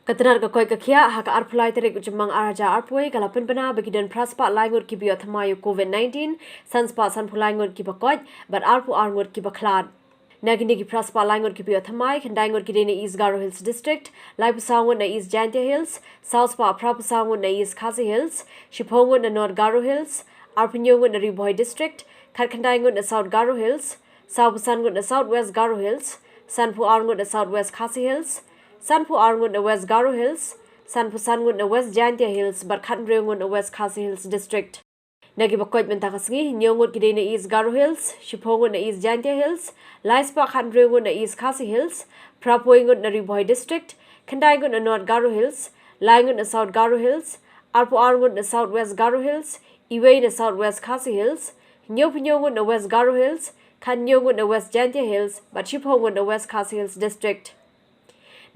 Katanar ka koi ka khia haka arpulai tere ku jemang araja arpui kala penpena bagidan praspa laingut ki bio THYMMAI COVID-19 sanspa sanpulai ngut ki bakot but arpu arngut ki KHLAD. Nagini ki praspa laingut ki bio THYMMAI khandai ki dene East Garo Hills District, Laipusangut na East Jantia Hills, Southpa Prapusangut na East Khasi Hills, Shipongut na North Garo Hills, Arpunyongut na Riboy District, Khatkandaingut na South Garo Hills, Saubusangut na Southwest Garo Hills, Sanpu Arngut na Southwest Khasi Hills, Sanpu Arngut na West Garo Hills, Sanpu Sangut na West Jantia Hills, but Khatnreungut na West Khasi Hills District. Nagi bakot mentakasngi nyongut kide na East Garo Hills, Shipongut na East Jantia Hills, Laispa Khatnreungut na East Khasi Hills, Prapoingut na Riboy District, Khandaigut na North Garo Hills, Laingut na South Garo Hills, Arpu Arngut na Southwest Garo Hills, Iway na Southwest Khasi Hills, Nyopinyogut na West Garo Hills, Khatnyongut na West Jantia Hills, but Shipongut na West Khasi Hills District.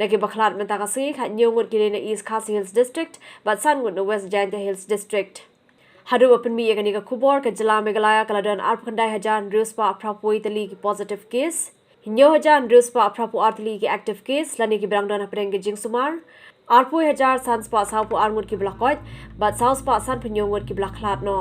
Nagi baklat mentakasi Khatnyongut kide na East Khasi Hills District, but Sangut na West Jantia Hills District. Hadu open mi yakani ka kubor ka jila Meghalaya kaladan arpkandai hajan ruspa aprapoi tali ki positive case. Hinyo hajan ruspa aprapu artali ki active case lani ki berangdan hapreng ki jingsumar. Arpoi hajar sanspa saupu arngut ki blakot, but sauspa san penyongut ki blaklat no.